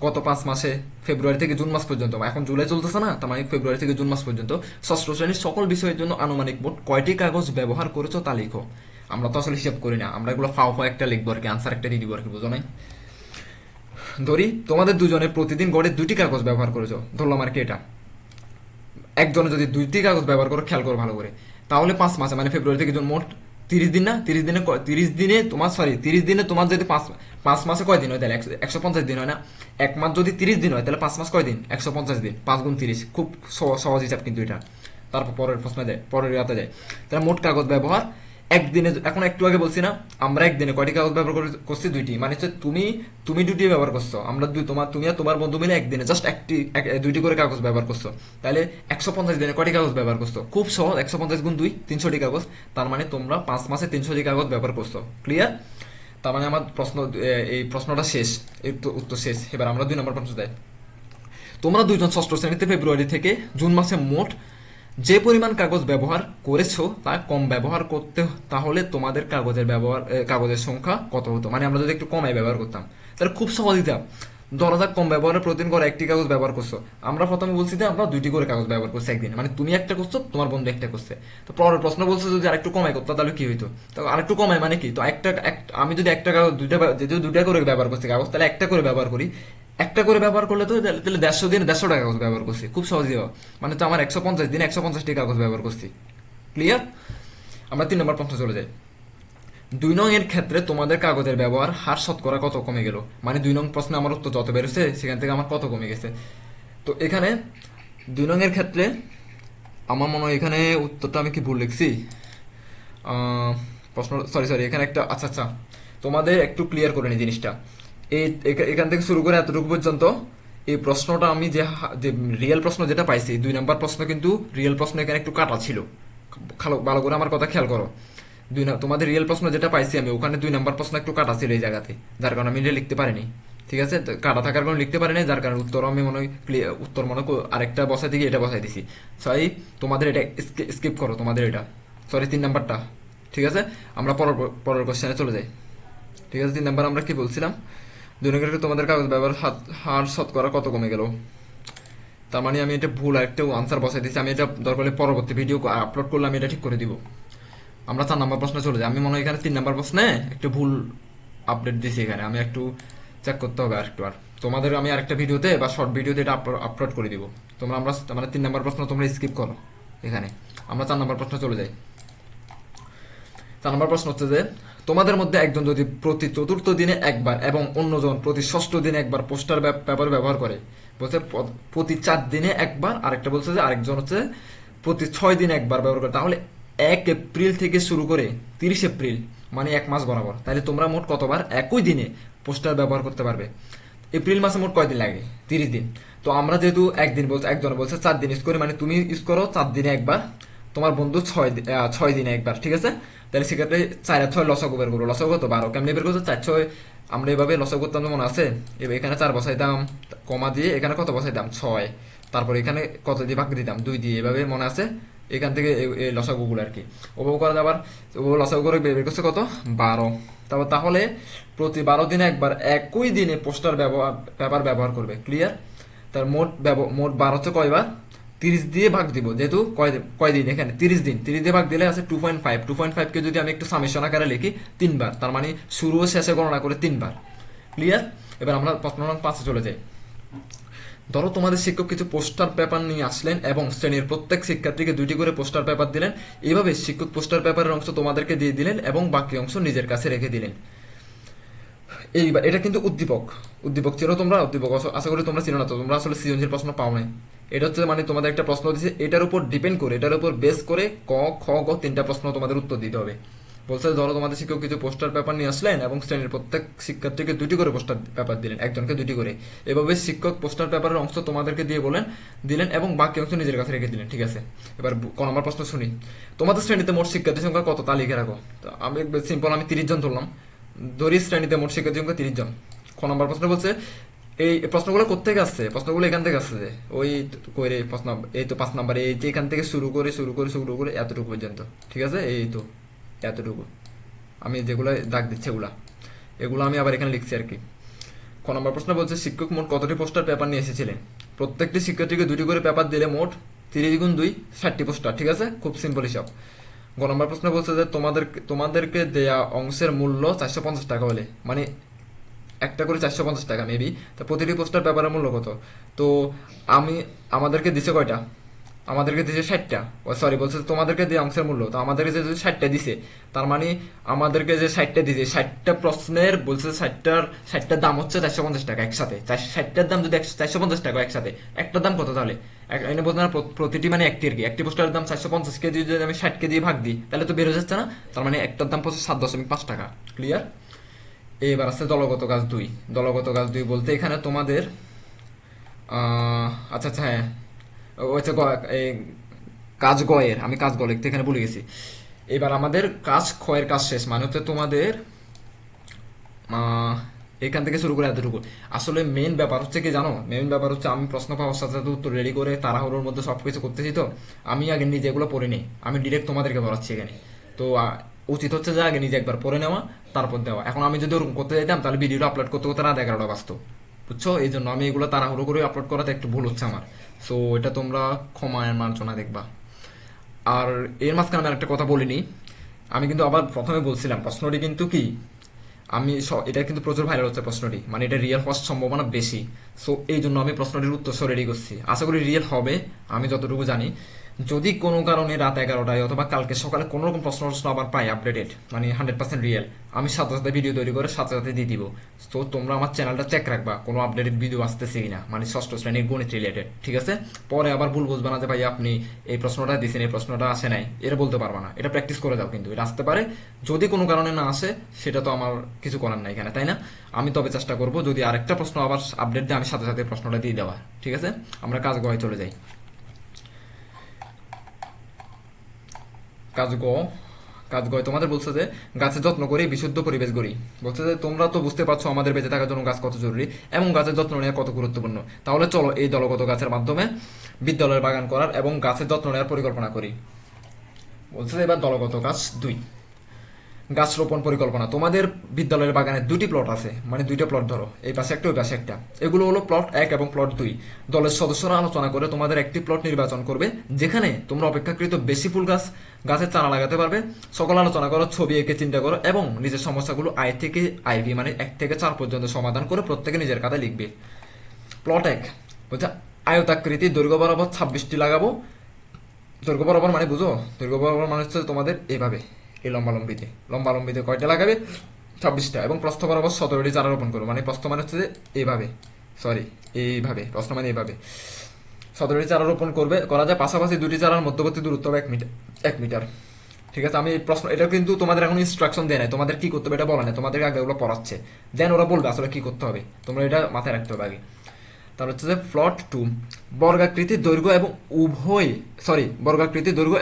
গত 5 মাসে ফেব্রুয়ারি থেকে জুন মাস পর্যন্ত, এখন জুলাই চলতেছে না, তার মানে ফেব্রুয়ারি থেকে জুন মাস পর্যন্ত ষষ্ঠ শ্রেণীর সকল বিষয়ের জন্য আনুমানিক মোট কয়টি কাগজ ব্যবহার করেছো তা লিখো। আমরা তো আসলে হিসাব করি না, আমরা এগুলো ফাও ফাও একটা লিখবো আর কি, আনসার একটা দিয়ে দিব আর কি, বুঝো নাই? ধরি তোমাদের দুজনে প্রতিদিন গড়ে 2টি কাগজ ব্যবহার করেছো, ধরলাম আর কি এটা। একজনে যদি 2টি কাগজ ব্যবহার করো, খেয়াল করো ভালো করে, তাহলে 5 মাসে মানে ফেব্রুয়ারি থেকে জুন মোট 30 দিন না? 30 দিনে তোমার, সরি 30 দিনে তোমার যদি 5 মাসে কয় দিন হয়? তাহলে 150 দিন হয় না? এক মাস যদি 30 দিন হয়, তাহলে 5 মাস কয় দিন? 150 দিন। 5 গুণ 30, খুব সহজ হিসাব কিন্তু এটা। তারপর পরের প্রশ্নে যায়, পরের রাতে যায়। তাহলে মোট কাগজ ব্যবহার একদিনে, এখন একটু আগে বলছি না আমরা একদিনে কয়টি কাগজ ব্যবহার করছি? 2টি। মানে হচ্ছে তুমি 2টি ব্যবহার করছো, আমরা তুমি আর তোমার বন্ধু মিলে একদিনে জাস্ট 2টি করে কাগজ ব্যবহার করছো। তাহলে 150 দিনে কয়টি কাগজ ব্যবহার করছো? খুব সহজ, 150 গুণ 2, 300টি কাগজ। তার মানে তোমরা 5 মাসে 300টি কাগজ ব্যবহার করছো। ক্লিয়ার? তার মানে আমার এই প্রশ্নটা শেষ, এই উত্তর শেষ। এবার আমরা 2 নম্বর প্রশ্ন যাই। তোমরা দুইজন ষষ্ঠ শ্রেণীতে ফেব্রুয়ারি থেকে জুন মাসে মোট যে পরিমাণ কাগজ ব্যবহার করেছো তা কম ব্যবহার করতে, তাহলে তোমাদের কাগজের সংখ্যা কত হতো? মানে আমরা যদি একটু কমাই ব্যবহার করতাম, তাহলে খুব সহজ হিসাব। ধরা যাক কম ব্যবহারে প্রতিদিন করে 1টি কাগজ ব্যবহার করছো। আমরা প্রথমে বলছি যে আমরা 2টি করে কাগজ ব্যবহার করছি একদিন, মানে তুমি একটা করছো, তোমার বন্ধু একটা করছে। তো পরের প্রশ্ন বলছে যদি আরেকটু কমাই করতো তাহলে কি হইতো? তো আরেকটু কমাই মানে কি? তো আমি যদি একটা কাগজ যেহেতু 2টা করে ব্যবহার করছি কাগজ, তাহলে একটা করে ব্যবহার করি। একটা করে ব্যবহার করলে তো তাহলে 150 দিন 150টা কাগজ ব্যবহার করছি, খুব সহজ দেওয়া। মানে তো আমার 150 দিন 150টি কাগজ ব্যবহার করছি। ক্লিয়ার? আমরা 3 নম্বর প্রশ্ন চলে যাই। 2 নং এর ক্ষেত্রে তোমাদের কাগজের ব্যবহার হার শতকরা কত কমে গেল? মানে 2 নং প্রশ্নে আমার উত্তর যত বেরোছে সেখান থেকে আমার কত কমে গেছে। তো এখানে 2 নং এর ক্ষেত্রে আমার মনে হয় এখানে উত্তরটা আমি কি ভুল লিখছি? প্রশ্ন, সরি এখানে একটা, আচ্ছা আচ্ছা তোমাদের একটু ক্লিয়ার করে নি জিনিসটা। এখান থেকে শুরু করে এতটুকু পর্যন্ত এই প্রশ্নটা আমি যে রিয়েল প্রশ্ন যেটা পাইছি 2 নম্বর প্রশ্ন, কিন্তু রিয়েল প্রশ্ন এখানে একটু কাটা ছিল। ভালো করে আমার কথা খেয়াল করো। তোমাদের রিয়েল প্রশ্ন যেটা পাইছি আমি, ওখানে 2 নম্বর প্রশ্ন একটু কাটা ছিল এই জায়গাতে, যার কারণে আমি এটা লিখতে পারিনি। ঠিক আছে, তো কাটা থাকার কারণে লিখতে পারিনি, যার কারণে উত্তর আমি মনে হয় আরেকটা বসাই দিকে এটা বসাই দিছি। সরি, তোমাদের এটা স্কিপ করো, তোমাদের এটা, সরি 3 নম্বরটা। ঠিক আছে, আমরা পরের কোশ্চেনে চলে যাই। ঠিক আছে, 3 নম্বর আমরা কি বলছিলাম? 2 নম্বরে তোমাদের কাগজ ব্যবহার হার শতকরা কত কমে গেল। তার মানে আমি এটা ভুল একটা আনসার বসাই দিচ্ছি। আমি এটা দরকার হলে পরবর্তী ভিডিও আপলোড করলে আমি এটা ঠিক করে দিব। আমরা 4 নম্বর প্রশ্নে চলে যাই। আমি মনে হয় এখানে 3 নম্বর প্রশ্নে একটু ভুল আপডেট দিছি, এখানে আমি একটু চেক করতে হবে আর একটু। আর তোমাদের আমি আরেকটা ভিডিওতে বা শর্ট ভিডিওতে এটা আপলোড করে দিব। আমরা মানে 3 নম্বর প্রশ্ন তোমরা স্কিপ করো এখানে। আমরা 4 নম্বর প্রশ্ন চলে যাই। 4 নম্বর প্রশ্ন হচ্ছে যে তোমাদের মধ্যে একজন যদি প্রতি চতুর্থ দিনে একবার এবং অন্যজন প্রতি ষষ্ঠ দিনে একবার পোস্টার পেপার ব্যবহার করে, বলছে প্রতি 4 দিনে একবার, আরেকটা বলছে যে আরেকজন হচ্ছে প্রতি 6 দিনে একবার ব্যবহার করে, তাহলে 1 এপ্রিল থেকে শুরু করে 30 এপ্রিল মানে 1 মাস বরাবর, তাহলে তোমরা মোট কতবার একই দিনে পোস্টার ব্যবহার করতে পারবে? এপ্রিল মাসে মোট কয়দিন লাগে? 30 দিন। তো আমরা যেহেতু একজন বলছে 4 দিন ইউজ করি, মানে তুমি ইউজ করো 4 দিনে একবার, তোমার বন্ধু 6 দিনে একবার। ঠিক আছে, তাহলে সেক্ষেত্রে 4 আর 6 লসাগু বের করবো। লসাগু কত? 12। কেমনি বের করছো? 4 6 আমরা এভাবে লসাগু করতাম, মনে আছে? এবার এখানে 4 বসাইতাম, কমা দিয়ে এখানে কত বসাইতাম? 6। তারপর এখানে কত দিয়ে ভাগ দিতাম? 2 দিয়ে। এভাবে মনে আছে? এখান থেকে এই লসাগু গুলো আর কি ওভাবে করা যাবার। লসাগু করে বের করছে কত? 12। তাহলে প্রতি 12 দিনে একবার একই দিনে পোস্টার পেপার ব্যবহার করবে। ক্লিয়ার? তার মোট 12 হচ্ছে কয়বার? 30 দিয়ে ভাগ দিব, যেহেতু কয়দিন এখানে 30 দিন, 30 দিয়ে ভাগ দিলে আছে 2.5। 2.5 কে যদি আমি একটু সামেশন আকারে লিখি 3 বার, তার মানে শুরু ও শেষে গণনা করে 3 বার। ক্লিয়ার? এবার আমরা প্রশ্ন নং 5 চলে যাই। ধরো তোমাদের শিক্ষক কিছু পোস্টার পেপার নিয়ে আসলেন এবং শ্রেণীর প্রত্যেক শিক্ষার্থীকে 2টি করে পোস্টার পেপার দিলেন। এইভাবে শিক্ষক পোস্টার পেপারের অংশ তোমাদেরকে দিয়ে দিলেন এবং বাকি অংশ নিজের কাছে রেখে দিলেন। এইবার এটা কিন্তু উদ্দীপক ছিল। তোমরা উদ্দীপক আশা করি তোমরা চিনো না, তো তোমরা আসলে সৃজনশীল প্রশ্ন পাও নাই। এটা হচ্ছে মানে তোমাদের একটা প্রশ্ন দিচ্ছে, এটার উপর ডিপেন্ড করে, এটার উপর বেস করে ক খ গ তিনটা প্রশ্ন তোমাদের উত্তর দিতে হবে। বলছে ধরো তোমাদের শিক্ষক কিছু পোস্টার পেপার নিয়ে আসলেন এবং শ্রেণীর প্রত্যেক শিক্ষার্থীকে দুটি করে পোস্টার পেপার দিলেন, একজনকে দুটি করে। এভাবে শিক্ষক পোস্টার পেপারের অংশ তোমাদেরকে দিয়ে দিলেন এবং বাকি অংশ নিজের কাছে রেখে দিলেন, ঠিক আছে। এবার ক নম্বর প্রশ্ন শুনি, তোমাদের শ্রেণীতে মোট শিক্ষার্থী সংখ্যা কত তা লিখে রাখো। তো আমি সিম্পল, আমি 30 জন ধরলাম, ধরি শ্রেণীতে মোট শিক্ষার্থী সংখ্যা 30 জন। খ নম্বর প্রশ্ন বলছে, এই প্রশ্নগুলো কোথেকে আসছে, প্রশ্নগুলো এখান থেকে আসছে, ওই কইরে প্রশ্ন, এই তো 5 নাম্বার, এই যে এখান থেকে শুরু করে এতটুকু পর্যন্ত, ঠিক আছে, এই তো এতটুকু আমি যেগুলো দাগ দিচ্ছি এগুলো আমি আবার এখানে লিখছি আর কি। ক নম্বর প্রশ্ন বলছে, শিক্ষক মোট কতটি পোস্টার পেপার নিয়ে এসেছিলেন। প্রত্যেকটি শিক্ষার্থীকে দুটি করে পেপার দিলে মোট 30 গুণ 2 60টি পোস্টার, ঠিক আছে, খুব সিম্পল হিসাব। গ নম্বর প্রশ্ন বলছে যে তোমাদেরকে দেয়া অংশের মূল্য 450 টাকা হলে, মানে একটা করে 450 টাকা মেবি, তো প্রতিটি পোস্টার পেপারের মূল্য কত। তো আমাদেরকে দিছে কয়টা, আমাদেরকে দিছে 60টা, সরি বলছে তোমাদেরকে দিয়ে অংশের মূল্য, তো আমাদেরকে যে 60টা দিছে, তার মানে আমাদেরকে যে 60টা দিছে, 60টা প্রশ্নের বলছে 60টার দাম হচ্ছে 450 টাকা একসাথে। 60টার দাম যদি 450 টাকা একসাথে, একটার দাম কত তাহলে, এনে বলতে না প্রতিটি মানে একটি আর কি, একটি পোস্টারের দাম 450 কে দিয়ে যদি আমি 60 কে দিয়ে ভাগ দিই তাহলে তো বের হয়ে যাচ্ছে না, তার মানে একটার দাম পড়ছে 7.5 টাকা। ক্লিয়ার। এবার আছে দলগত কাজ 2। দলগত কাজ 2 বলতে এখানে তোমাদের আচ্ছা আচ্ছা হ্যাঁ, ও হচ্ছে এই কাজ গয়ের, আমি কাজ গ লিখতে এখানে ভুলে গেছি। এবার আমাদের কাজ ক্ষয়ের কাজ শেষ, মানে হচ্ছে তোমাদের এখান থেকে শুরু করে এতটুকু। আসলে মেন ব্যাপার হচ্ছে কি জানো, মেন ব্যাপার হচ্ছে আমি প্রশ্ন পাওয়ার সাথে সাথে উত্তর রেডি করে তাড়াহুড়োর মধ্যে সবকিছু করতেছি, তো আমি আগে নিজে এগুলো পড়ে নিই, আমি ডিরেক্ট তোমাদেরকে পড়াচ্ছি এখানে। তো উচিত হচ্ছে যে আগে নিজে একবার পড়ে নেওয়া, তারপর দেওয়া। এখন আমি যদি ওরকম করতে যেতাম তাহলে ভিডিওটা আপলোড করতে করতে রাত 11টা বাজতো, বুঝছো। এই জন্য আমি এগুলো তাড়াহুড়ো করে আপলোড করাতে একটু ভুল হচ্ছে আমার। সো এটা তোমরা ক্ষমায় মার্জনা দেখবা। আর এর মাঝখানে আমি একটা কথা বলিনি, আমি কিন্তু আবার প্রথমে বলছিলাম প্রশ্নটি কিন্তু কি, এটা কিন্তু প্রচুর ভাইরাল হচ্ছে প্রশ্নটি, মানে এটা রিয়েল হওয়ার সম্ভাবনা বেশি। সো এই জন্য আমি প্রশ্নটির উত্তর সহ রেডি করছি, আশা করি রিয়েল হবে। আমি যতটুকু জানি, যদি কোনো কারণে রাত 11টায় অথবা কালকে সকালে কোনো রকম প্রশ্ন আবার পাই আপডেটেড, মানে 100% রিয়েল, আমি সাথে সাথে ভিডিও তৈরি করে সাথে সাথে দিয়ে দিব। তো তোমরা আমার চ্যানেলটা চেক রাখবা কোনো আপডেটেড ভিডিও আসতেছে কিনা, মানে ষষ্ঠ শ্রেণীর গণিত রিলেটেড, ঠিক আছে। পরে আবার ভুল বুঝবে না যে ভাই আপনি এই প্রশ্নটা দিয়েছেন, এই প্রশ্নটা আসে নাই, এটা বলতে পারবা না। এটা প্র্যাকটিস করে দাও, কিন্তু এটা আসতে পারে। যদি কোনো কারণে না আসে সেটা তো আমার কিছু করার নাই এখানে, তাই না। আমি তবে চেষ্টা করব যদি আরেকটা প্রশ্ন আবার আপডেট দেয় আমি সাথে সাথে প্রশ্নটা দিয়ে দেওয়া, ঠিক আছে। আমরা কাজ গয়ে চলে যাই। কাজ গ কাজ গয় তোমাদের বলছে যে গাছের যত্ন করি, বিশুদ্ধ পরিবেশ গড়ি। বলছে যে তোমরা তো বুঝতে পারছো আমাদের বেঁচে থাকার জন্য গাছ কত জরুরি এবং গাছের যত্ন নেওয়া কত গুরুত্বপূর্ণ। তাহলে চলো এই দলগত গাছের মাধ্যমে বিদ্যালয়ের বাগান করার এবং গাছের যত্ন নেওয়ার পরিকল্পনা করি। বলছে যে এবার দলগত গাছ 2, গাছ রোপণ পরিকল্পনা। তোমাদের বিদ্যালয়ের বাগানে 2টি প্লট আছে, মানে 2টা প্লট ধরো, এই পাশে একটা ওই পাশে একটা। এগুলো হলো প্লট 1 এবং প্লট 2। দলের সদস্যরা আলোচনা করে তোমাদের একটি প্লট নির্বাচন করবে যেখানে তোমরা অপেক্ষাকৃত বেশি ফুল গাছের চারা লাগাতে পারবে। সকল আলোচনা করো, ছবি এঁকে চিন্তা করো এবং নিজের সমস্যাগুলো আই মানে 1 থেকে 4 পর্যন্ত সমাধান করে প্রত্যেকে নিজের খাতায় লিখবে। প্লট 1 বলছে আয়তাকৃতি, দৈর্ঘ্য বরাবর 26টি লাগাবো। দৈর্ঘ্য বরাবর মানে বুঝো, দৈর্ঘ্য বরাবর মানে হচ্ছে তোমাদের এইভাবে, এই লম্বালম্বিতে কয়টা লাগাবে, 26টা। এবং প্রস্থ বরাবর 17টি চারা রোপণ করবো, মানে প্রস্থ মানে হচ্ছে যে এইভাবে, সরি এইভাবে, প্রস্থ মানে এইভাবে 17টি চারা রোপণ করা যায়। পাশাপাশি 2টি চারার মধ্যবর্তী দূরত্ব হবে 1 মিটার। ঠিক আছে, আমি এই প্রশ্ন, এটা কিন্তু তোমাদের এখন ইনস্ট্রাকশন দেয় নাই, তোমাদের কি করতে হবে এটা বলা নেই, তোমাদেরকে আগে ওগুলো পড়াচ্ছে, দেন ওরা বলবে আসলে কি করতে হবে, তোমরা এটা মাথায় রাখতে হবে আগে। তার হচ্ছে যে প্লট 2, বর্গাকৃতি দৈর্ঘ্য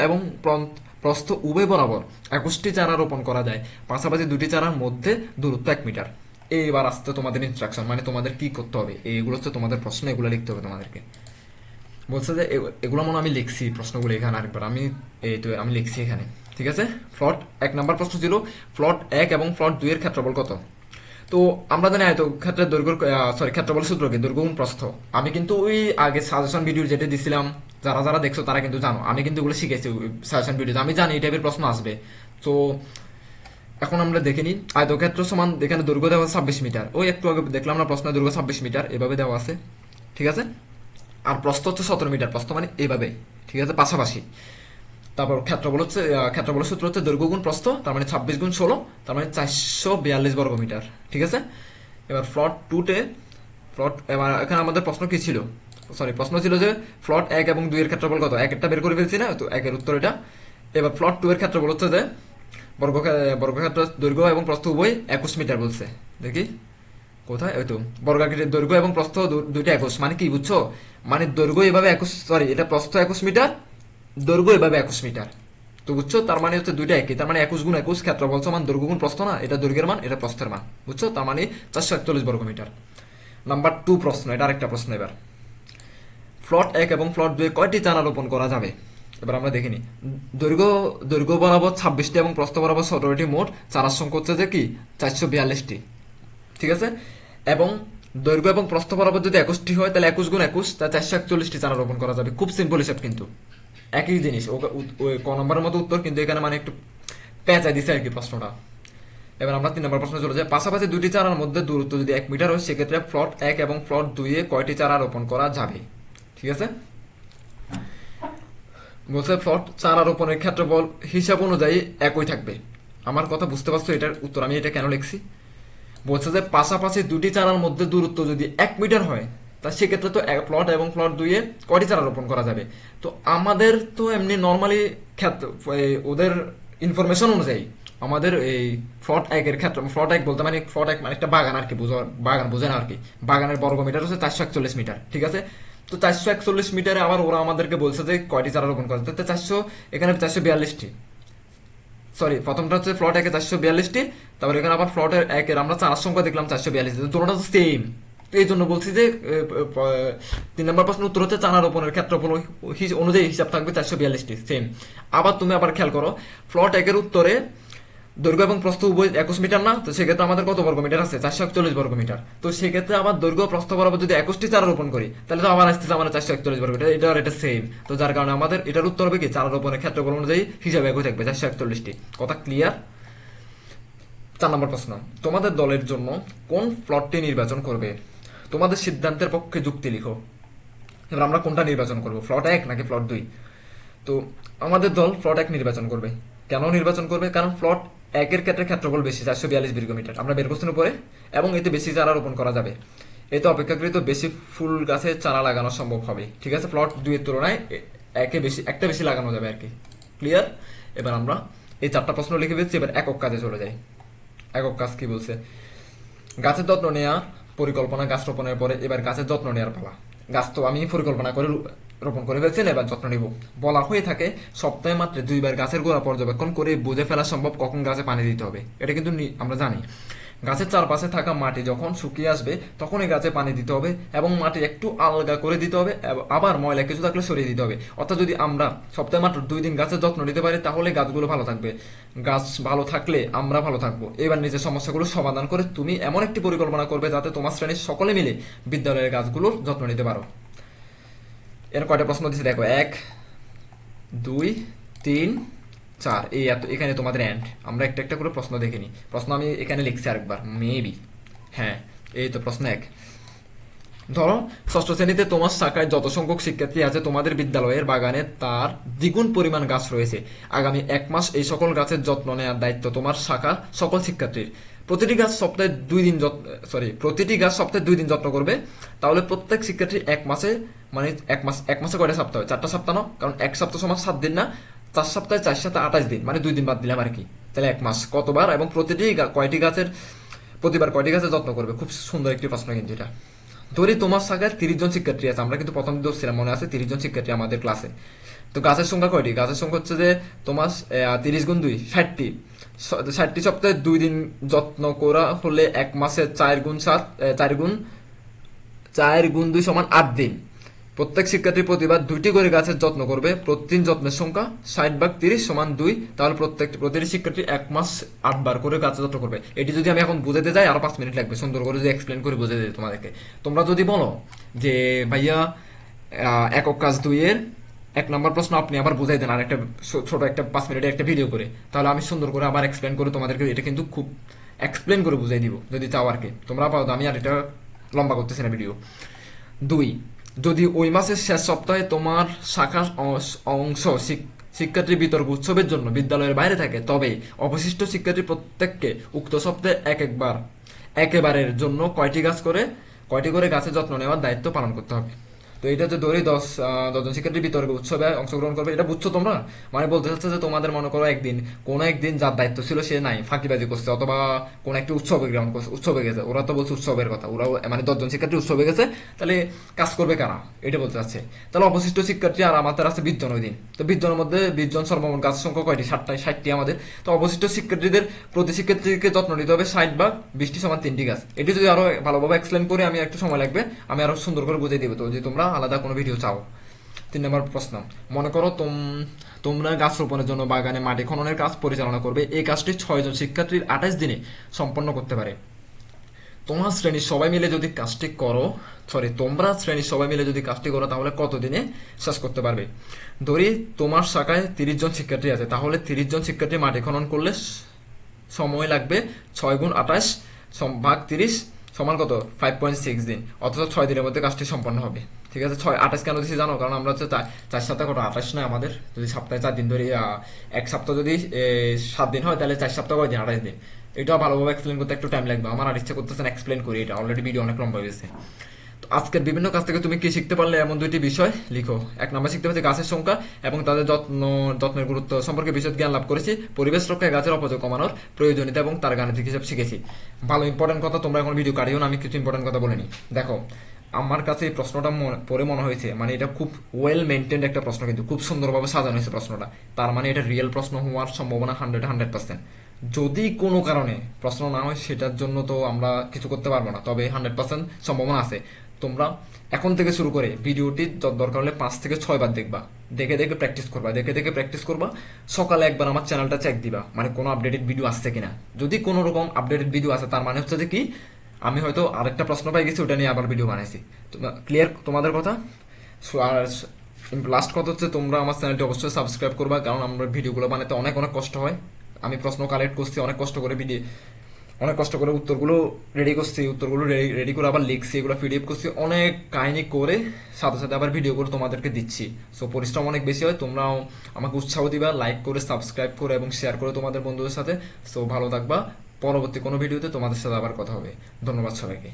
এবং প্রস্থ উভয় বরাবর 21টি চারা রোপণ করা যায়। পাশাপাশি 2টি চারার মধ্যে দূরত্ব 1 মিটার। এইবার আসতে তোমাদের ইনস্ট্রাকশন, মানে তোমাদের কি করতে হবে, এইগুলো হচ্ছে তোমাদের প্রশ্ন, এগুলো লিখতে হবে তোমাদেরকে। বলছে যে এগুলো মনে আমি লিখছি প্রশ্নগুলো এখানে আরেকবার, আমি লিখছি এখানে, ঠিক আছে। প্লট 1 নাম্বার প্রশ্ন ছিল প্লট 1 এবং প্লট 2 এর ক্ষেত্রফল কত। তো আমরা জানি ক্ষেত্রের ক্ষেত্রফল সূত্র কি, দৈর্ঘ্য গুণ প্রস্থ। আমি কিন্তু ওই আগে সাজেশন ভিডিও যেটা দিছিলাম, যারা যারা দেখছো তারা কিন্তু জানো, আমি কিন্তু ওগুলো শিখেছি সাজেশন ভিডিও, আমি জানি এই টাইপের প্রশ্ন আসবে। তো এখন আমরা দেখে নিই, আয়তক্ষেত্র সমান এখানে দৈর্ঘ্য দেওয়া 26 মিটার, ওই একটু আগে দেখলাম না প্রশ্নের দৈর্ঘ্য 26 মিটার, এভাবে দেওয়া আছে, ঠিক আছে। আর প্রস্থ হচ্ছে 17 মিটার, প্রস্থ মানে এইভাবে, ঠিক আছে, পাশাপাশি। তারপর ক্ষেত্রফল সূত্র হচ্ছে দৈর্ঘ্য গুণ প্রস্থ, তার মানে 26 গুণ 16, তার মানে 442 বর্গ মিটার, ঠিক আছে। এবার প্লট 2 এবার এখানে আমাদের প্রশ্ন কি ছিল, সরি, প্রশ্ন ছিল যে প্লট 1 এবং 2 এর ক্ষেত্রফল কত। একটা বের করে ফেলছি না, তো 1 এর উত্তর এটা। এবার প্লট 2 এর ক্ষেত্রফল হচ্ছে যে বর্গক্ষেত্র দৈর্ঘ্য এবং প্রস্থ উভয় 21 মিটার বলছে। দেখি কোথায়, ওই তো বর্গাকৃতির দৈর্ঘ্য এবং প্রস্থ দুইটা 21, মানে কি বুঝছো, মানে দৈর্ঘ্য এভাবে 21, সরি এটা প্রস্থ 21 মিটার, দৈর্ঘ্য এভাবে 21 মিটার। তো বুঝছো, তার মানে হচ্ছে দুইটা একই, তার মানে 21 গুণ 21 ক্ষেত্রফল সমান দৈর্ঘ্য গুণ প্রস্থ না, এটা দৈর্ঘ্যের মান, এটা প্রস্থের মান, বুঝছো, তার মানে 441 বর্গ মিটার। নাম্বার 2 প্রশ্ন, এটা আরেকটা প্রশ্ন। এবার প্লট 1 এবং প্লট 2 কয়টি চারা রোপণ করা যাবে, এবার আমরা দেখিনি। দৈর্ঘ্য দৈর্ঘ্য বরাবর 26টি এবং প্রস্থ বরাবর 17টি, মোট চারার সংখ্যা হচ্ছে যে কি 442টি, ঠিক আছে। এবং দৈর্ঘ্য এবং প্রস্থ বরাবর যদি 21টি হয়, তাহলে 21 গুণ 21, তা 441টি চারা রোপণ করা যাবে। খুব সিম্পল হিসাব, কিন্তু একই জিনিস, ওই ক নম্বরের মতো উত্তর, কিন্তু এখানে মানে একটু পেঁচা দিছে আর কি প্রশ্নটা। এবার আমরা 3 নম্বর প্রশ্ন চলে যাই। পাশাপাশি দুটি চারার মধ্যে দূরত্ব যদি 1 মিটার হয়, সেক্ষেত্রে প্লট 1 এবং প্লট 2 এ কয়টি চারা রোপণ করা যাবে, ঠিক আছে। বলছে প্লট চারা রোপণের ক্ষেত্রফল হিসাব অনুযায়ী একই থাকবে। আমার কথা বুঝতে পারছো এটার উত্তর আমি এটা কেন লিখছি। বলছে যে পাশাপাশি দুটি চারার মধ্যে দূরত্ব যদি 1 মিটার হয়, তা সেক্ষেত্রে তো প্লট এবং প্লট 2 এ কয়টি চারা রোপণ করা যাবে। তো আমাদের তো এমনি নর্মালি ওদের ইনফরমেশন অনুযায়ী আমাদের এই প্লট 1 এর ক্ষেত্রে, প্লট 1 বলতে মানে প্লট 1 মানে একটা বাগান আর কি, বাগান বোঝে না আর কি। বাগানের বর্গ মিটার হচ্ছে 441 মিটার, ঠিক আছে। তো 441 মিটারে আবার ওরা আমাদেরকে বলছে যে কয়টি চারা রোপণ করা যাবে, 400, এখানে 442টি, সরি প্রথমটা হচ্ছে প্লট 1 এ 442টি, তারপর এখানে আবার প্লট 1 এর আমরা চারার সংখ্যা দেখলাম 442, দুটোটা তো সেম। তো এই জন্য বলছি যে 3 নম্বর প্রশ্নের উত্তর হচ্ছে চারা রোপণের ক্ষেত্রফল অনুযায়ী হিসাব থাকবে 442টি, সেম। আবার তুমি আবার খেয়াল করো, প্লট 1 এর উত্তরে দৈর্ঘ্য এবং প্রস্থ উভয় 21 মিটার না, তো সেক্ষেত্রে আমাদের কত বর্গ মিটার আছে, 441 বর্গ মিটার। তো সেক্ষেত্রে আবার দৈর্ঘ্য প্রস্থ বরাবর যদি 21টি চারা রোপণ করি, তাহলে তো আবার আসতেছে আমাদের 441 বর্গ মিটার, এটা আর এটা সেম। তো যার কারণে আমাদের এটার উত্তর হবে কি চারা রোপণের ক্ষেত্রফল অনুযায়ী হিসাবে একই থাকবে 441টি। কথা ক্লিয়ার। 4 নম্বর প্রশ্ন, তোমাদের দলের জন্য কোন প্লটটি নির্বাচন করবে, তোমাদের সিদ্ধান্তের পক্ষে যুক্তি লিখো। এবার আমরা কোনটা নির্বাচন করব, প্লট 1 নাকি প্লট 2। তো আমাদের দল প্লট 1 নির্বাচন করবে। কেন নির্বাচন করবে, কারণ প্লট 1 এর ক্ষেত্রে ক্ষেত্রফল বেশি, 442 বর্গ মিটার, আমরা বের করছি উপরে, এবং এতে বেশি চারা রোপণ করা যাবে। এতে অপেক্ষাকৃত বেশি ফুল গাছের চারা লাগানো সম্ভব হবে, ঠিক আছে। প্লট 2 এর তুলনায় একটা বেশি লাগানো যাবে আর কি, ক্লিয়ার। এবার আমরা এই 4টা প্রশ্ন লিখে ফেলছি, এবার একক কাজে চলে যাই। একক কাজ কি বলছে, গাছের যত্ন নেওয়া পরিকল্পনা, গাছ রোপণের পরে এবার গাছের যত্ন নেওয়ার পালা। গাছ তো আমি পরিকল্পনা করে রোপণ করে ফেলছেন, এবার যত্ন নিব। বলা হয়ে থাকে সপ্তাহে মাত্র 2 বার গাছের গোড়া পর্যবেক্ষণ করে বুঝে ফেলা সম্ভব কখন গাছে পানি দিতে হবে, এটা কিন্তু আমরা জানি। গাছের চারপাশে থাকা মাটি যখন শুকিয়ে আসবে তখনই গাছে পানি দিতে হবে, এবং মাটি একটু আলগা করে দিতে হবে, আবার ময়লা কিছু থাকলে সরিয়ে দিতে হবে। অর্থাৎ যদি আমরা সপ্তাহে মাত্র 2 দিন গাছের যত্ন নিতে পারি, তাহলে গাছগুলো ভালো থাকবে। গাছ ভালো থাকলে আমরা ভালো থাকবো। এবার নিজের সমস্যাগুলো সমাধান করে তুমি এমন একটি পরিকল্পনা করবে যাতে তোমার শ্রেণীর সকলে মিলে বিদ্যালয়ের গাছগুলোর যত্ন নিতে পারো। এর কয়টা প্রশ্ন দিচ্ছে দেখো, 1, 2, 3, 4, এই এত, এখানে তোমাদের এন্ড। আমরা একটা একটা করে প্রশ্ন দেখে নিই। প্রশ্ন আমি এখানে লিখছি আরেকবার, মেবি, হ্যাঁ এই তো প্রশ্ন 1। ধরো ষষ্ঠ শ্রেণীতে তোমার শাখায় যত সংখ্যক শিক্ষার্থী আছে, তোমাদের বিদ্যালয়ের বাগানে তার দ্বিগুণ পরিমাণ গাছ রয়েছে। আগামী 1 মাস এই সকল গাছের যত্ন নেওয়ার দায়িত্ব তোমার শাখা সকল শিক্ষার্থীর। প্রতিটি গাছ সপ্তাহে 2 দিন যত্ন করবে। তাহলে প্রত্যেক শিক্ষার্থী 1 মাসে, মানে 1 মাসে কয়টা সপ্তাহ হয়, 4টা সপ্তাহ না, কারণ 1 সপ্তাহ সমান 7 দিন না, 4 সপ্তাহে 4 সাথে 28 দিন, মানে 2 দিন বাদ দিলাম আর কি। তাহলে 1 মাস কতবার, এবং প্রতিবার কয়টি গাছের যত্ন করবে। খুব সুন্দর একটি প্রশ্ন কিন্তু এটা। ধরি তোমার শাখায় 30 জন শিক্ষার্থী আছে, আমরা কিন্তু প্রথম ধরছিলাম, মনে আছে 30 জন শিক্ষার্থী আমাদের ক্লাসে। তো গাছের সংখ্যা কয়টি, গাছের সংখ্যা হচ্ছে যে তোমার 30 গুণ 2, 60টি। 60টি সপ্তাহে 2 দিন যত্ন করা হলে 1 মাসে 4 গুণ 2 সমান 8 দিন। প্রত্যেক শিক্ষার্থী প্রতিবার 2টি করে গাছের যত্ন করবে। প্রতিদিন যত্নের সংখ্যা 60/30 সমান 2। তাহলে প্রতিটি শিক্ষার্থী 1 মাস 8 বার করে গাছের যত্ন করবে। এটি যদি আমি এখন বুঝাতে যাই আরো 5 মিনিট লাগবে, সুন্দর করে যদি এক্সপ্লেন করে বুঝে দিই তোমাদেরকে। তোমরা যদি বলো যে ভাইয়া একক কাজ 2 এর 1 নম্বর প্রশ্ন আপনি আবার বুঝাই দেন আর একটা ছোট একটা 5 মিনিটের একটা ভিডিও করে, তাহলে আমি সুন্দর করে আবার এক্সপ্লেন করে তোমাদেরকে এটা কিন্তু খুব এক্সপ্লেন করে বুঝাই দিব যদি চাও আর কি। তোমরা পাও, আমি আর এটা লম্বা করতেছি না ভিডিও। 2, যদি ওই মাসের শেষ সপ্তাহে তোমার শাখার অংশ শিক্ষার্থী বিতর্ক উৎসবের জন্য বিদ্যালয়ের বাইরে থাকে, তবে অবশিষ্ট শিক্ষার্থী প্রত্যেককে উক্ত সপ্তাহে একেবারের জন্য কয়টি করে গাছের যত্ন নেওয়ার দায়িত্ব পালন করতে হবে। তো এটা যে ধরি 10 জন শিক্ষার্থী বিতর্ক উৎসবে অংশগ্রহণ করবে, এটা বুঝছো তোমরা? মানে বলতে চাচ্ছে যে তোমাদের মনে করো কোনো একদিন যার দায়িত্ব ছিল সে নাই, ফাঁকিবাজি করছে, অথবা কোন একটা উৎসবে গ্রহণ করছে, উৎসবে গেছে, ওরা তো বলছে উৎসবের কথা, ওরা মানে 10 জন শিক্ষার্থী উৎসবে গেছে, তাহলে কাজ করবে কারা, এটা বলতে চাচ্ছে। তাহলে অবশিষ্ট শিক্ষার্থী আর আমাদের আছে 20 জন ওই দিন। তো 20 জনের মধ্যে 20 জন সর্বমোট কাজের সংখ্যা কয়টি? 60টি আমাদের। তো অবশিষ্ট শিক্ষার্থীদের প্রতি শিক্ষার্থীকে যত্ন নিতে হবে 60 ভাগ 20টি সমান 3টি গাছ। এটি যদি আরো ভালোভাবে এক্সপ্লেন করে আমি একটু সময় লাগবে, আমি আরো সুন্দর করে বুঝিয়ে দিব, তো যদি তোমরা আলাদা কোনো ভিডিও চাও। 3 নম্বর প্রশ্ন, মনে করো তোমরা গাছ রোপণের জন্য বাগানে মাটি খননের কাজ পরিচালনা করবে। এই কাজটি 6 জন শিক্ষার্থীর 28 দিনে সম্পন্ন করতে পারে। তোমার শ্রেণীর সবাই মিলে যদি কাজটি করো, তোমরা শ্রেণীর সবাই মিলে যদি কাজটি করো তাহলে কত দিনে শেষ করতে পারবে? ধরি তোমার শাখায় 30 জন শিক্ষার্থী আছে, তাহলে 30 জন শিক্ষার্থী মাটি খনন করলে সময় লাগবে 6 × 28 ভাগ 30 সমান কত? 5.6 দিন, অথচ 6 দিনের মধ্যে কাজটি সম্পন্ন হবে। ঠিক আছে, 28 কেন দিচ্ছি জানো? কারণ আমরা হচ্ছে 4 সপ্তাহ কত 28 নয় আমাদের, যদি সপ্তাহে 4 দিন ধরি, এক সপ্তাহ যদি 7 দিন হয় তাহলে 4 সপ্তাহ কয় দিন? 28 দিন। এটা ভালোভাবে এক্সপ্লেন করতে একটু টাইম লাগবে, আমার আর ইচ্ছা করতেছে না এক্সপ্লেন করি, এটা অলরেডি ভিডিও অনেক লম্বা হয়ে গেছে। তো আজকের বিভিন্ন কাজ থেকে তুমি কি শিখতে পারলে এমন 2টি বিষয় লিখো। 1 নম্বর শিখতে পারছি গাছের সংখ্যা এবং তাদের যত্নের গুরুত্ব সম্পর্কে বিশদ জ্ঞান লাভ করেছি। পরিবেশ রক্ষায় গাছের অপচয় কমানোর প্রয়োজনীয়তা এবং তার গাণিতিক হিসাব শিখেছি। ভালো ইম্পর্টেন্ট কথা, তোমরা এখন ভিডিও কাটিও না, আমি কিছু ইম্পর্টেন্ট কথা বলে নিই। দেখো, আমার কাছে এই প্রশ্নটা পরে মনে হয়েছে, মানে এটা খুব ওয়েল মেনটেন্ড একটা প্রশ্ন, কিন্তু খুব সুন্দরভাবে সাজানো হয়েছে প্রশ্নটা, তার মানে এটা রিয়েল প্রশ্ন হওয়ার সম্ভাবনা 100%। যদি কোনো কারণে প্রশ্ন না হয় সেটার জন্য তো আমরা কিছু করতে পারবো না, তবে 100% সম্ভাবনা আছে। তোমরা এখন থেকে শুরু করে ভিডিওটি দরকার হলে 5 থেকে 6 বার দেখবা, দেখে দেখে প্র্যাকটিস করবা, দেখে দেখে প্র্যাকটিস করবা। সকালে একবার আমার চ্যানেলটা চেক দিবা, মানে কোনো আপডেটেড ভিডিও আসছে কিনা। যদি কোনো রকম আপডেটেড ভিডিও আসে তার মানে হচ্ছে যে কি, আমি হয়তো আরেকটা প্রশ্ন পাই গেছি, ওটা নিয়ে আবার ভিডিও বানাইছি। ক্লিয়ার তোমাদের কথা? আর লাস্ট কথা হচ্ছে, তোমরা আমার চ্যানেলটি অবশ্যই সাবস্ক্রাইব করবা, কারণ আমরা ভিডিওগুলো বানাতে অনেক অনেক কষ্ট হয়। আমি প্রশ্ন কালেক্ট করছি অনেক কষ্ট করে, অনেক কষ্ট করে উত্তরগুলো রেডি করছি, উত্তরগুলো রেডি করে আবার লিখছি, এগুলো পিডিএফ করছি, অনেক কাহিনী করে সাথে সাথে আবার ভিডিও করে তোমাদেরকে দিচ্ছি। সো পরিশ্রম অনেক বেশি হয়, তোমরাও আমাকে উৎসাহ দিবা, লাইক করে, সাবস্ক্রাইব করে এবং শেয়ার করে তোমাদের বন্ধুদের সাথে। সো ভালো থাকবা, পরবর্তী কোনো ভিডিওতে তোমাদের সাথে আবার কথা হবে। ধন্যবাদ সবাইকে।